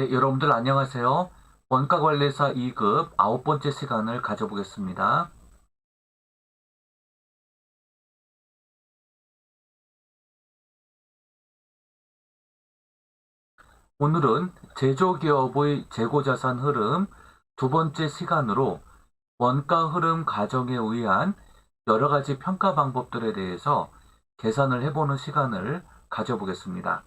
네, 여러분들 안녕하세요. 원가관리사 2급 9번째 시간을 가져보겠습니다. 오늘은 제조기업의 재고자산 흐름 두 번째 시간으로 원가 흐름 가정에 의한 여러 가지 평가 방법들에 대해서 계산을 해보는 시간을 가져보겠습니다.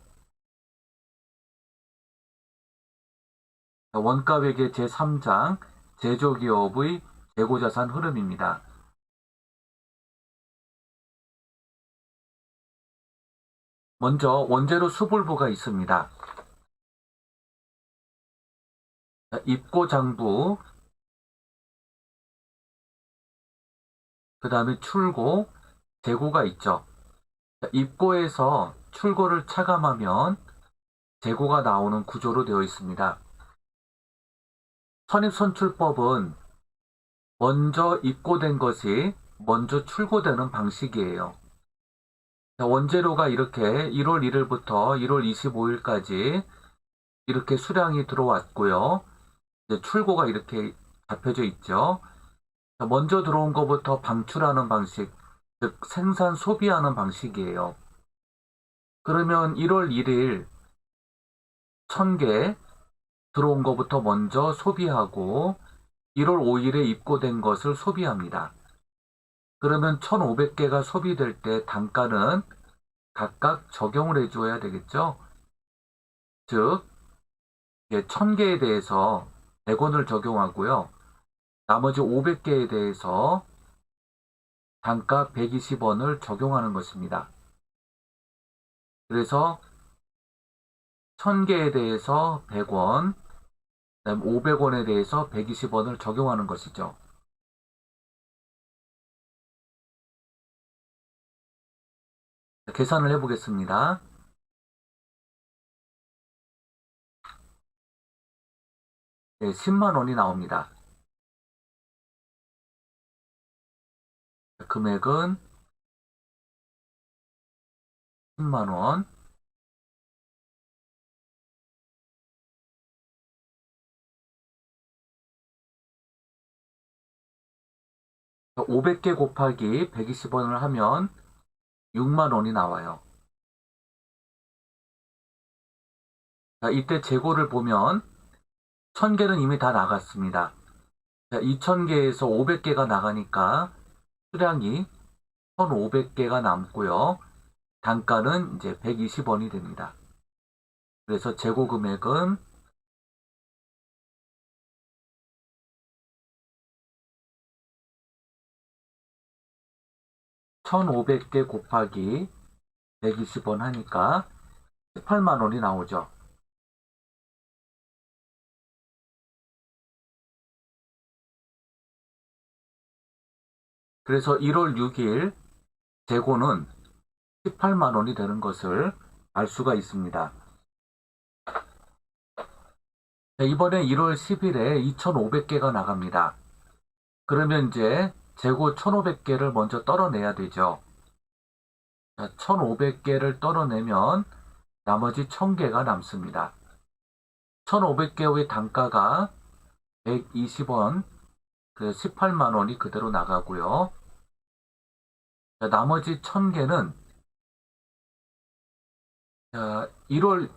원가회계 제3장 제조기업의 재고자산 흐름입니다. 먼저 원재료 수불부가 있습니다. 입고장부, 그 다음에 출고, 재고가 있죠. 입고에서 출고를 차감하면 재고가 나오는 구조로 되어 있습니다. 선입선출법은 먼저 입고된 것이 먼저 출고되는 방식이에요. 원재료가 이렇게 1월 1일부터 1월 25일까지 이렇게 수량이 들어왔고요. 이제 출고가 이렇게 잡혀져 있죠. 먼저 들어온 것부터 방출하는 방식, 즉 생산 소비하는 방식이에요. 그러면 1월 1일 1000개 들어온 것부터 먼저 소비하고 1월 5일에 입고된 것을 소비합니다. 그러면 1500개가 소비될 때 단가는 각각 적용을 해줘야 되겠죠. 즉 1000개에 대해서 100원을 적용하고요. 나머지 500개에 대해서 단가 120원을 적용하는 것입니다. 그래서 1000개에 대해서 100원, 그다음 500원에 대해서 120원을 적용하는 것이죠. 계산을 해보겠습니다. 네, 10만 원이 나옵니다. 금액은 10만 원. 500개 곱하기 120원을 하면 6만 원이 나와요. 자, 이때 재고를 보면 1000개는 이미 다 나갔습니다. 자, 2000개에서 500개가 나가니까 수량이 1500개가 남고요. 단가는 이제 120원이 됩니다. 그래서 재고 금액은 1500개 곱하기 120원 하니까 18만 원이 나오죠. 그래서 1월 6일 재고는 18만 원이 되는 것을 알 수가 있습니다. 이번에 1월 10일에 2,500개가 나갑니다. 그러면 이제 재고 1,500개를 먼저 떨어내야 되죠. 1,500개를 떨어내면 나머지 1,000개가 남습니다. 1,500개의 단가가 120원, 그 18만 원이 그대로 나가고요. 나머지 1,000개는 1월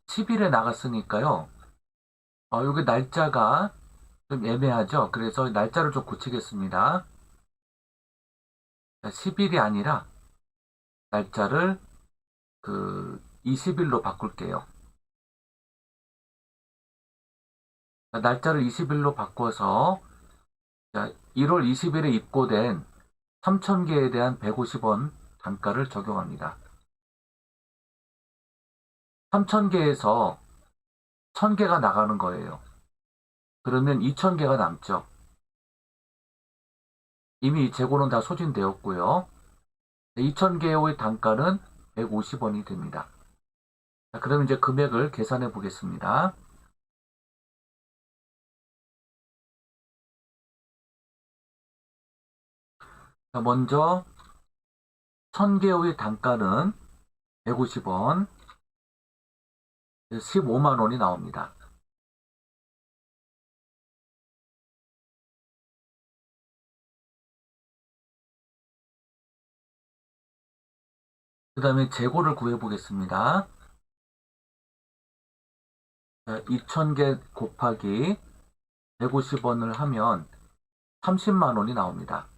10일에 나갔으니까요. 여기 날짜가 좀 애매하죠. 그래서 날짜를 좀 고치겠습니다. 10일이 아니라 날짜를 20일로 바꿀게요. 날짜를 20일로 바꿔서 자, 1월 20일에 입고된 3,000개에 대한 150원 단가를 적용합니다. 3,000개에서 1,000개가 나가는 거예요. 그러면 2,000개가 남죠. 이미 재고는 다 소진되었고요. 2,000개의 단가는 150원이 됩니다. 자, 그럼 이제 금액을 계산해 보겠습니다. 자, 먼저 1,000개의 단가는 150원, 15만 원이 나옵니다. 그 다음에 재고를 구해 보겠습니다. 2,000개 곱하기 150원을 하면 30만 원이 나옵니다.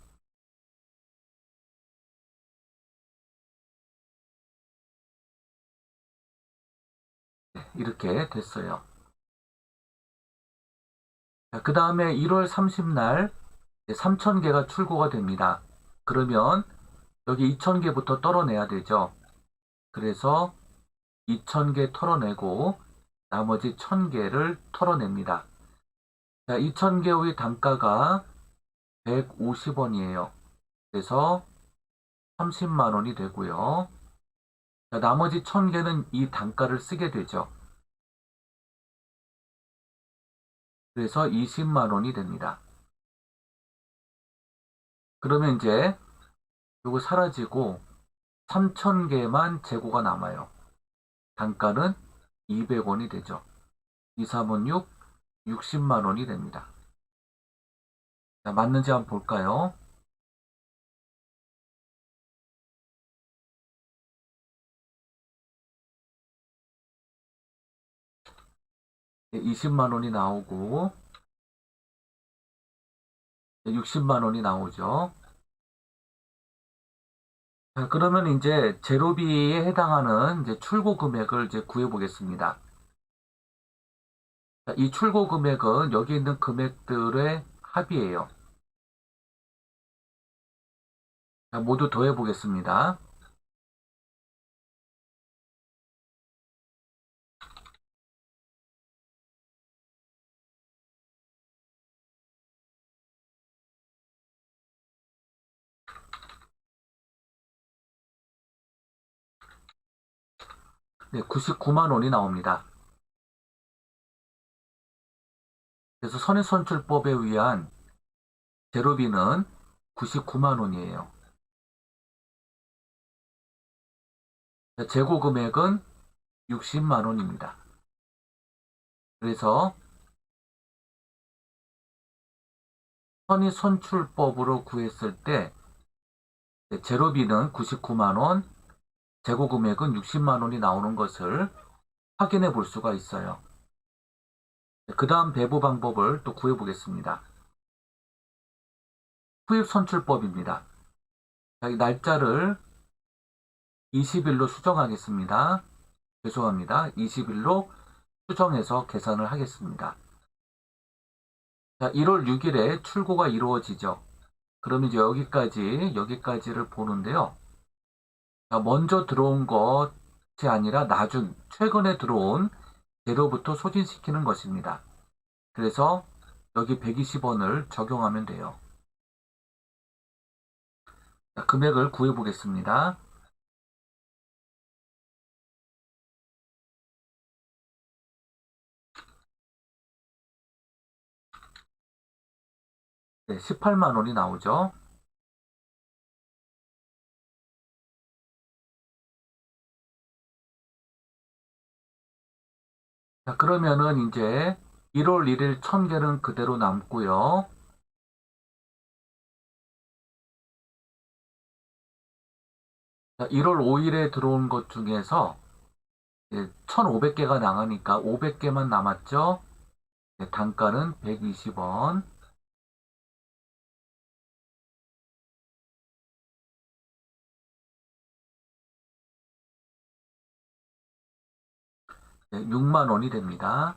이렇게 됐어요. 그 다음에 1월 30날 3,000개가 출고가 됩니다. 그러면 여기 2,000개부터 떨어내야 되죠. 그래서 2,000개 털어내고 나머지 1,000개를 털어냅니다. 자, 2,000개의 단가가 150원이에요. 그래서 30만 원이 되고요. 자, 나머지 1,000개는 이 단가를 쓰게 되죠. 그래서 20만 원이 됩니다. 그러면 이제 이거 사라지고 3,000개만 재고가 남아요. 단가는 200원이 되죠. 2, 3은 6, 60만 원이 됩니다. 자, 맞는지 한번 볼까요? 네, 20만 원이 나오고 60만 원이 나오죠. 자, 그러면 이제 제로비에 해당하는 이제 출고 금액을 이제 구해 보겠습니다. 이 출고 금액은 여기 있는 금액들의 합이에요. 자, 모두 더해 보겠습니다. 네, 99만 원이 나옵니다. 그래서 선입선출법에 의한 제로비는 99만 원이에요. 재고 금액은 60만 원입니다. 그래서 선입선출법으로 구했을 때 제로비는 99만 원, 재고 금액은 60만 원이 나오는 것을 확인해 볼 수가 있어요. 그 다음 배부 방법을 또 구해 보겠습니다. 수입선출법입니다. 이 날짜를 20일로 수정하겠습니다. 죄송합니다. 20일로 수정해서 계산을 하겠습니다. 자, 1월 6일에 출고가 이루어지죠. 그럼 이제 여기까지를 보는데요. 자, 먼저 들어온 것이 아니라 최근에 들어온 재료부터 소진시키는 것입니다. 그래서 여기 120원을 적용하면 돼요. 자, 금액을 구해 보겠습니다. 네, 18만 원이 나오죠. 자, 그러면은 이제 1월 1일 1,000개는 그대로 남고요. 자, 1월 5일에 들어온 것 중에서 1,500개가 나가니까 500개만 남았죠. 네, 단가는 120원. 네, 6만 원이 됩니다.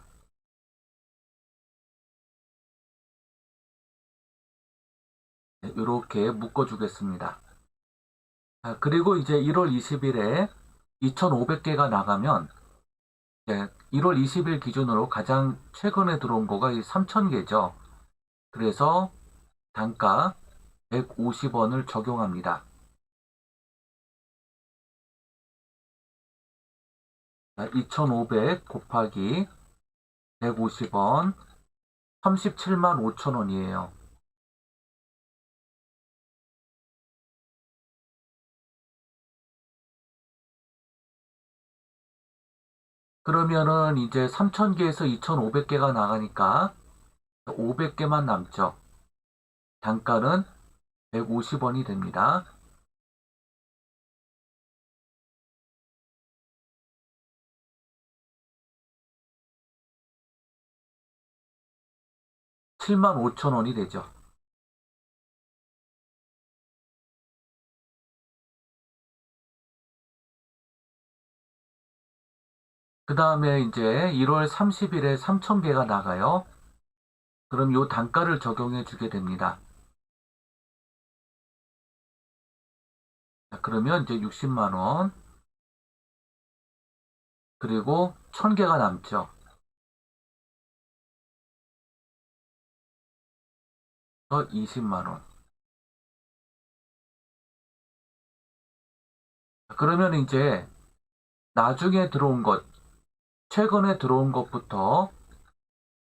이렇게 묶어주겠습니다. 그리고 이제 1월 20일에 2,500개가 나가면 1월 20일 기준으로 가장 최근에 들어온 거가 3,000개죠. 그래서 단가 150원을 적용합니다. 2,500 곱하기 150원 37만 5천 원이에요. 그러면은 이제 3,000개에서 2,500개가 나가니까 500개만 남죠. 단가는 150원이 됩니다. (7만 5천 원이 되죠. 그 다음에 이제 1월 30일에 3,000개가 나가요. 그럼 이 단가를 적용해 주게 됩니다. 그러면 이제 60만 원. 그리고 1,000개가 남죠. 20만 원. 그러면 이제 나중에 들어온 것, 최근에 들어온 것부터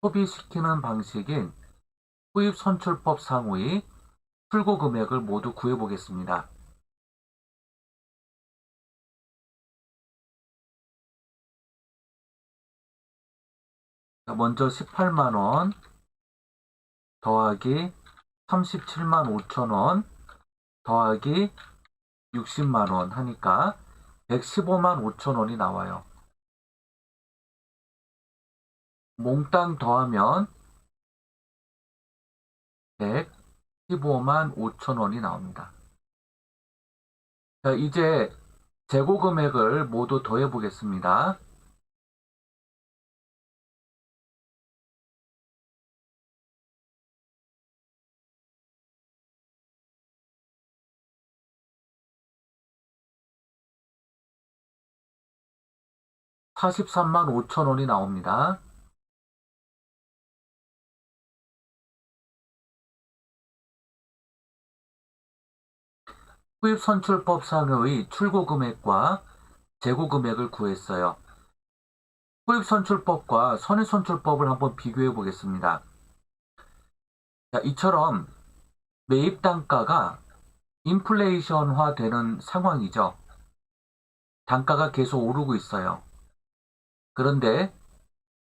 소비시키는 방식인 후입선출법 상의 출고 금액을 모두 구해 보겠습니다. 먼저 18만 원 더하기 37만 5천 원 더하기 60만 원 하니까 115만 5천 원이 나와요. 몽땅 더하면 115만 5천 원이 나옵니다. 자, 이제 재고 금액을 모두 더해 보겠습니다. 43만 5천 원이 나옵니다. 후입선출법상의 출고금액과 재고금액을 구했어요. 후입선출법과 선입선출법을 한번 비교해 보겠습니다. 자, 이처럼 매입단가가 인플레이션화 되는 상황이죠. 단가가 계속 오르고 있어요. 그런데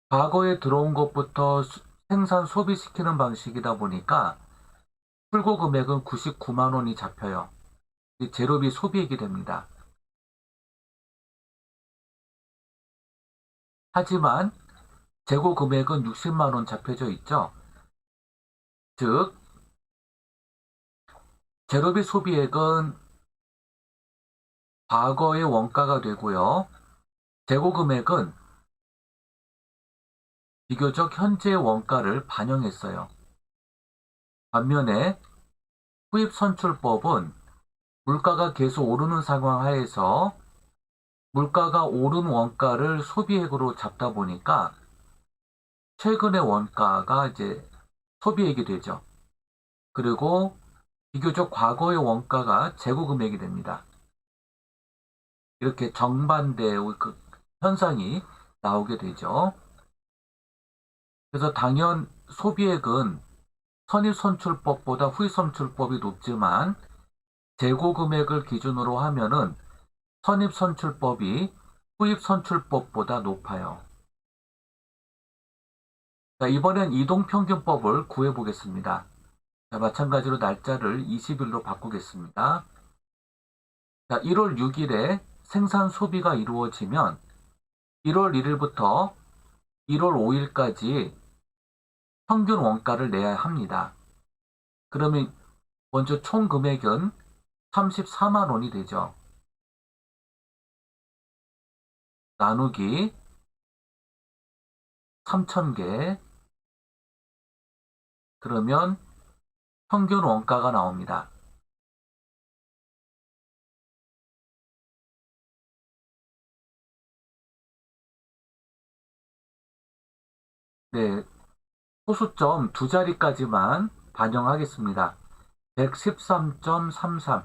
과거에 들어온 것부터 생산 소비시키는 방식이다 보니까 출고 금액은 99만 원이 잡혀요. 재료비 소비액이 됩니다. 하지만 재고 금액은 60만 원 잡혀져 있죠. 즉 재료비 소비액은 과거의 원가가 되고요. 재고 금액은 비교적 현재의 원가를 반영했어요. 반면에 후입선출법은 물가가 계속 오르는 상황 하에서 물가가 오른 원가를 소비액으로 잡다 보니까 최근의 원가가 이제 소비액이 되죠. 그리고 비교적 과거의 원가가 재고 금액이 됩니다. 이렇게 정반대의 그 현상이 나오게 되죠. 그래서 당연 소비액은 선입선출법보다 후입선출법이 높지만 재고 금액을 기준으로 하면은 선입선출법이 후입선출법보다 높아요. 자, 이번엔 이동평균법을 구해보겠습니다. 자, 마찬가지로 날짜를 20일로 바꾸겠습니다. 자, 1월 6일에 생산 소비가 이루어지면 1월 1일부터 1월 5일까지 평균 원가를 내야 합니다. 그러면 먼저 총 금액은 34만 원이 되죠. 나누기 3,000개. 그러면 평균 원가가 나옵니다. 네, 소수점 두 자리까지만 반영하겠습니다. 113.33,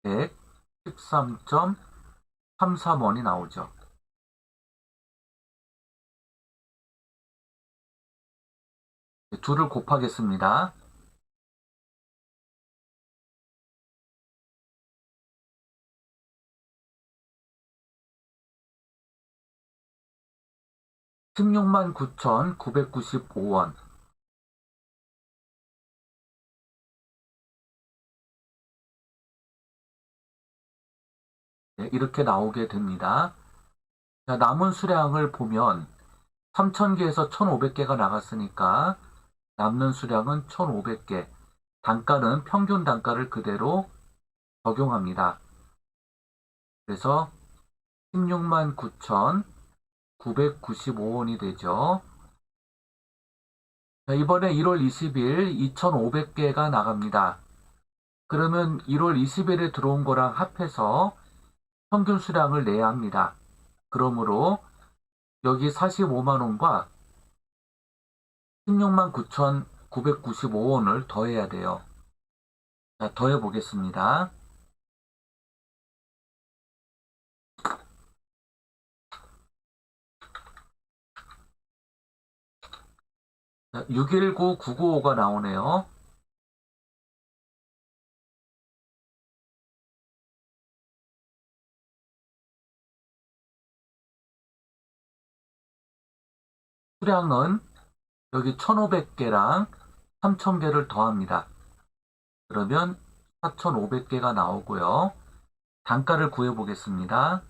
113.33원이 나오죠. 둘을 곱하겠습니다. 16만 9,995원. 네, 이렇게 나오게 됩니다. 자, 남은 수량을 보면 3,000개에서 1,500개가 나갔으니까 남는 수량은 1,500개. 단가는 평균 단가를 그대로 적용합니다. 그래서 16만 9,995원이 되죠. 자, 이번에 1월 20일 2,500개가 나갑니다. 그러면 1월 20일에 들어온 거랑 합해서 평균 수량을 내야 합니다. 그러므로 여기 45만 원과 16만 9,995원을 더해야 돼요. 자, 더해 보겠습니다. 자, 619995가 나오네요. 수량은 여기 1,500개랑 3,000개를 더합니다. 그러면 4,500개가 나오고요. 단가를 구해 보겠습니다.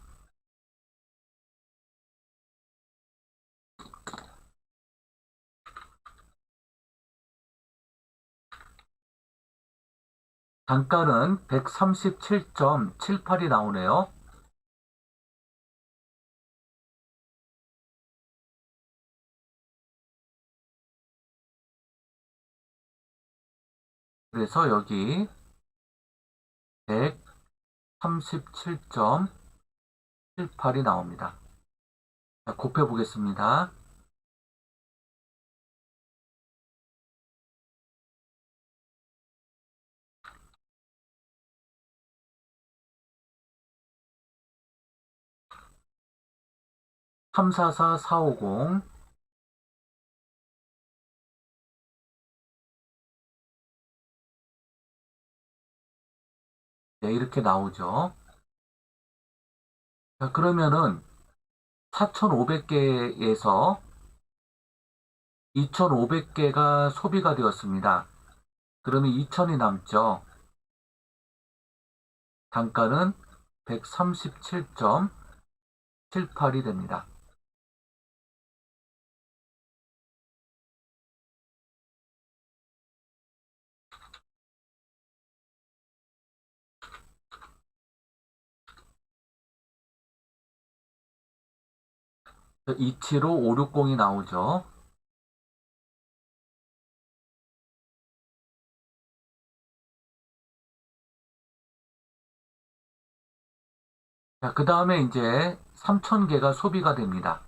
단가는 137.78이 나오네요. 그래서 여기 137.78이 나옵니다. 자, 곱해 보겠습니다. 344450. 네, 이렇게 나오죠. 자, 그러면은 4,500개에서 2,500개가 소비가 되었습니다. 그러면 2,000이 남죠. 단가는 137.78이 됩니다. 자, 275560이 나오죠. 자, 그 다음에 이제 3,000개가 소비가 됩니다.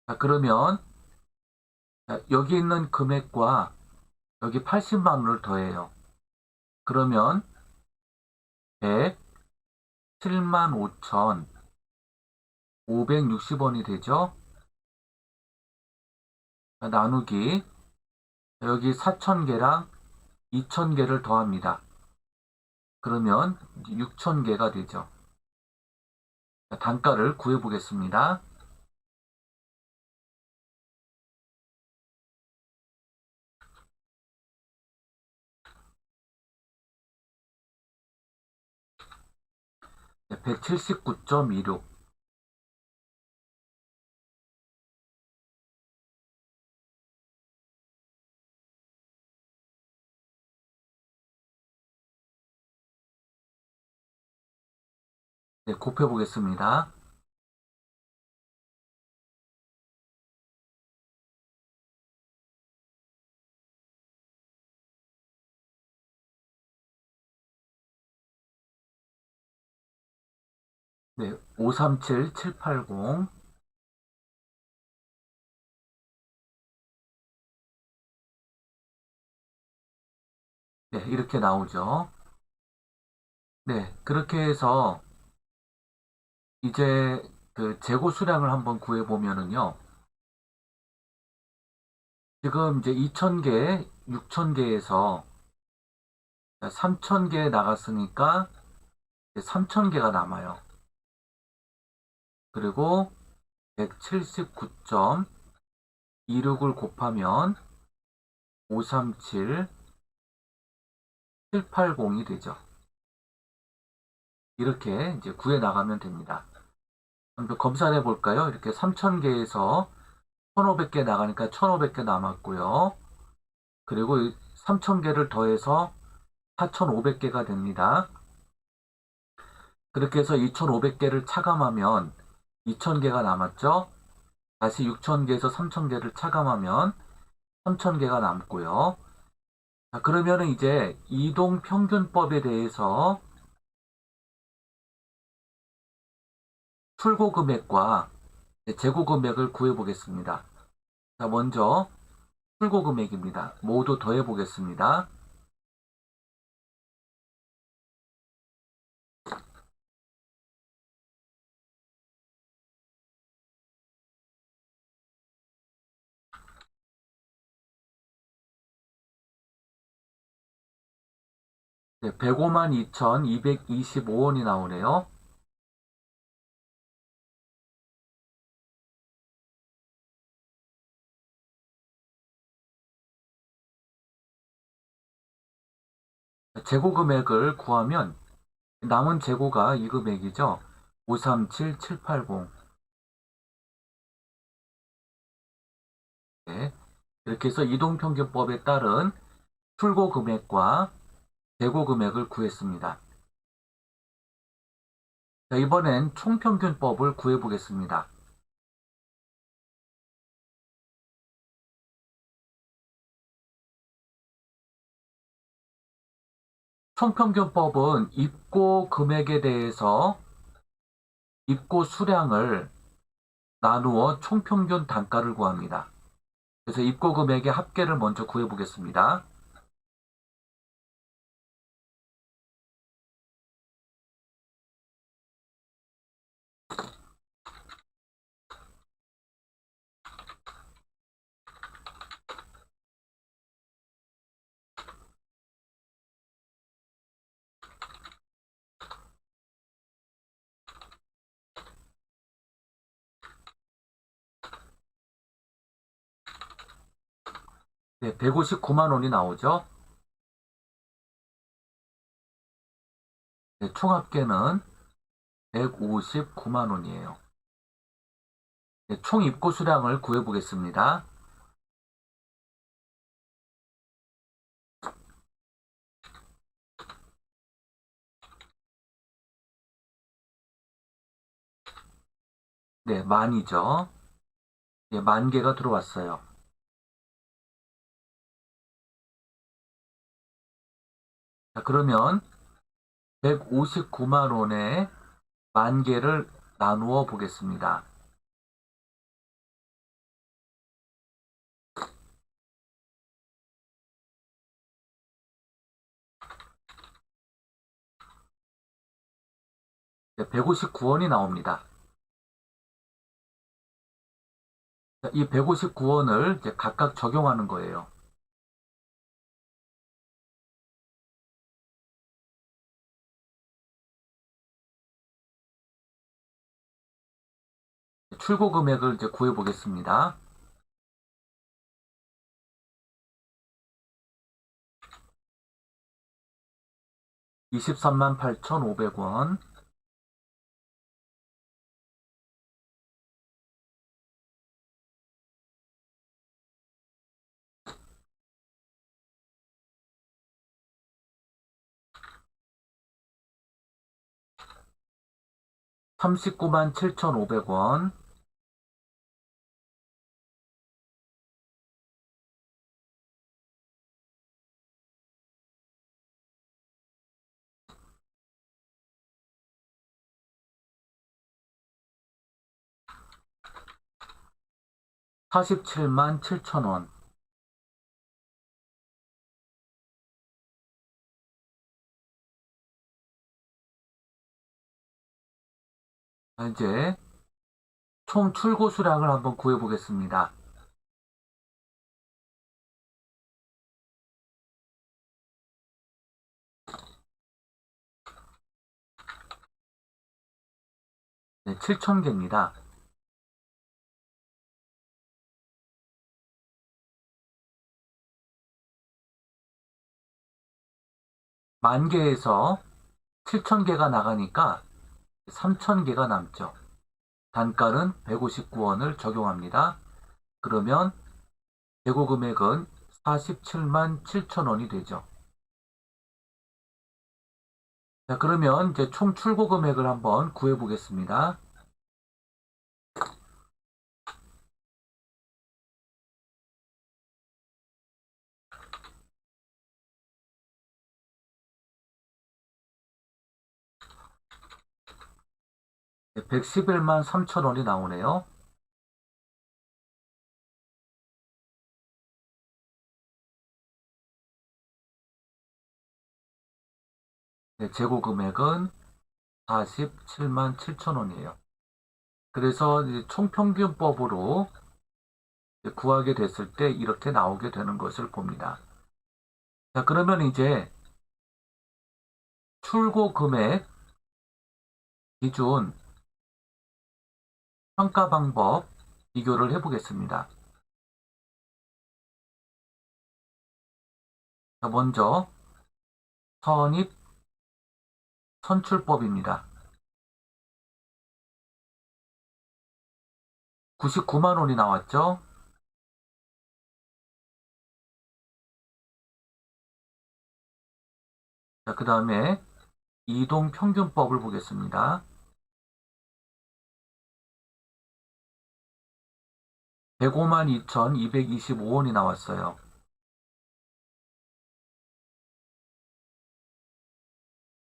자, 그러면 여기 있는 금액과 여기 80만 원을 더해요. 그러면 107만 5,560원이 되죠. 자, 나누기 여기 4,000개랑 2,000개를 더합니다. 그러면 6,000개가 되죠. 자, 단가를 구해 보겠습니다. 179.26. 네, 곱해 보겠습니다. 네, 537780. 네, 이렇게 나오죠. 네, 그렇게 해서 이제 그 재고 수량을 한번 구해 보면은요. 지금 이제 2000개, 6000개에서 3000개 나갔으니까 3000개가 남아요. 그리고 179.26을 곱하면 537780이 되죠. 이렇게 이제 구해 나가면 됩니다. 한번 검사를 해 볼까요? 이렇게 3000개에서 1500개 나가니까 1500개 남았고요. 그리고 3000개를 더해서 4500개가 됩니다. 그렇게 해서 2500개를 차감하면 2000개가 남았죠. 다시 6000개에서 3000개를 차감하면 3000개가 남고요. 자, 그러면은 이제 이동평균법에 대해서 출고 금액과 재고 금액을 구해 보겠습니다. 자, 먼저 출고 금액입니다. 모두 더해 보겠습니다. 네, 105만 2,225원이 나오네요. 재고 금액을 구하면 남은 재고가 이 금액이죠. 537780. 네, 이렇게 해서 이동평균법에 따른 출고 금액과 재고 금액을 구했습니다. 자, 이번엔 총평균법을 구해 보겠습니다. 총평균법은 입고 금액에 대해서 입고 수량을 나누어 총평균 단가를 구합니다. 그래서 입고 금액의 합계를 먼저 구해 보겠습니다. 네, 159만 원이 나오죠. 네, 총 합계는 159만 원이에요. 네, 총 입고 수량을 구해 보겠습니다. 네, 만이죠. 네, 10,000개가 들어왔어요. 자, 그러면 159만 원에 10,000개를 나누어 보겠습니다. 네, 159원이 나옵니다. 자, 이 159원을 이제 각각 적용하는 거예요. 출고 금액을 이제 구해 보겠습니다. 23만 8,500원. 삼 39만 7,500원. 47만 7천 원. 이제 총 출고 수량을 한번 구해 보겠습니다. 네, 7,000개입니다. 만 개에서 7,000개가 나가니까 3,000개가 남죠. 단가는 159원을 적용합니다. 그러면 재고 금액은 47만 7천 원이 되죠. 자, 그러면 이제 총 출고 금액을 한번 구해 보겠습니다. 네, 111만 3천 원이 나오네요. 네, 재고 금액은 47만 7천 원이에요. 그래서 이제 총평균법으로 구하게 됐을 때 이렇게 나오게 되는 것을 봅니다. 자, 그러면 이제 출고 금액 기준 평가 방법 비교를 해보겠습니다. 자, 먼저 선입 선출법입니다. 99만 원이 나왔죠? 자, 그 다음에 이동평균법을 보겠습니다. 105만 2,225원이 나왔어요.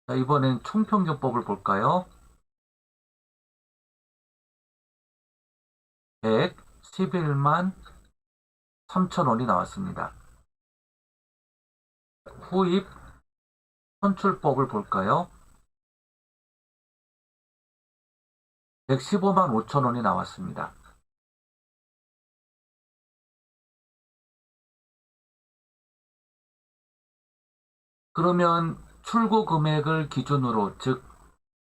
자, 이번엔 총평균법을 볼까요? 111만 3천 원이 나왔습니다. 후입 선출법을 볼까요? 115만 5천 원이 나왔습니다. 그러면 출고 금액을 기준으로, 즉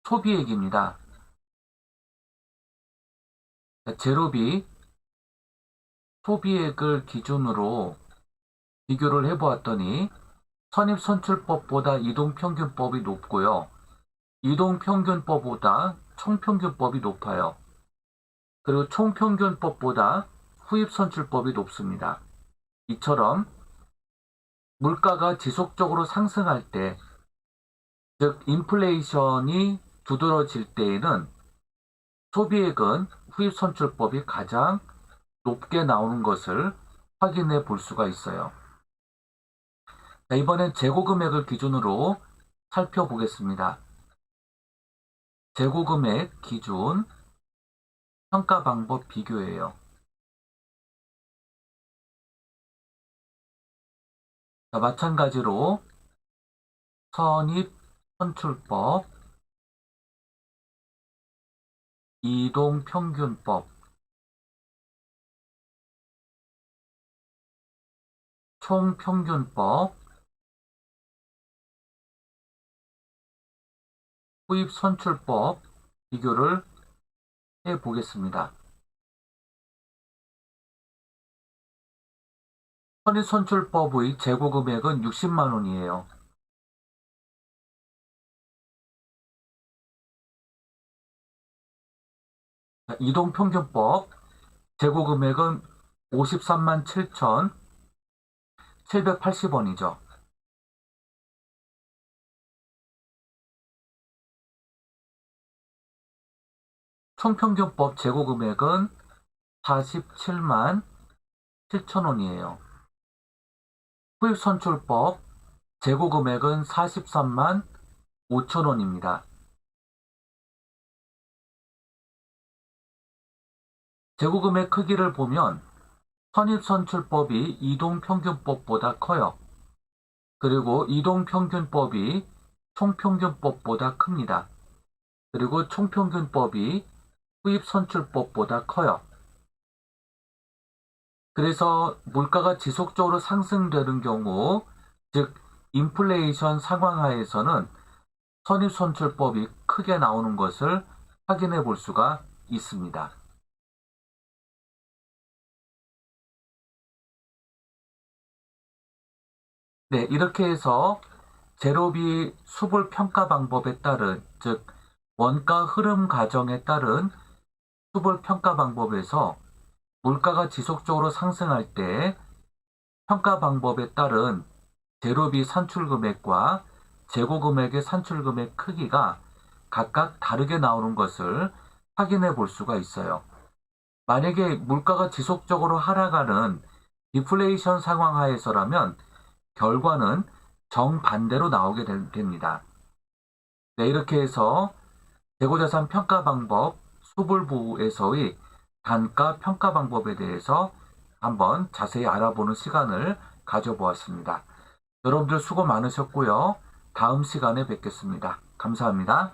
소비액입니다. 제로비 소비액을 기준으로 비교를 해보았더니 선입선출법보다 이동평균법이 높고요. 이동평균법보다 총평균법이 높아요. 그리고 총평균법보다 후입선출법이 높습니다. 이처럼 물가가 지속적으로 상승할 때, 즉 인플레이션이 두드러질 때에는 소비액은 후입선출법이 가장 높게 나오는 것을 확인해 볼 수가 있어요. 자, 이번엔 재고 금액을 기준으로 살펴보겠습니다. 재고 금액 기준 평가 방법 비교예요. 자, 마찬가지로 선입 선출법, 이동평균법, 총평균법, 후입선출법 비교를 해보겠습니다. 선입선출법의 재고 금액은 60만 원이에요. 이동평균법 재고 금액은 53만 7,780원이죠. 총평균법 재고 금액은 47만 7천 원이에요. 후입선출법 재고 금액은 43만 5천 원입니다. 재고 금액 크기를 보면 선입선출법이 이동평균법보다 커요. 그리고 이동평균법이 총평균법보다 큽니다. 그리고 총평균법이 후입선출법보다 커요. 그래서 물가가 지속적으로 상승되는 경우, 즉 인플레이션 상황하에서는 선입선출법이 크게 나오는 것을 확인해 볼 수가 있습니다. 네, 이렇게 해서 제로비 수불 평가 방법에 따른, 즉 원가 흐름 과정에 따른 수불 평가 방법에서 물가가 지속적으로 상승할 때 평가 방법에 따른 제로비 산출 금액과 재고 금액의 산출 금액 크기가 각각 다르게 나오는 것을 확인해 볼 수가 있어요. 만약에 물가가 지속적으로 하락하는 디플레이션 상황 하에서라면 결과는 정반대로 나오게 됩니다. 네, 이렇게 해서 재고자산 평가 방법 수불부에서의 단가 평가 방법에 대해서 한번 자세히 알아보는 시간을 가져보았습니다. 여러분들 수고 많으셨고요. 다음 시간에 뵙겠습니다. 감사합니다.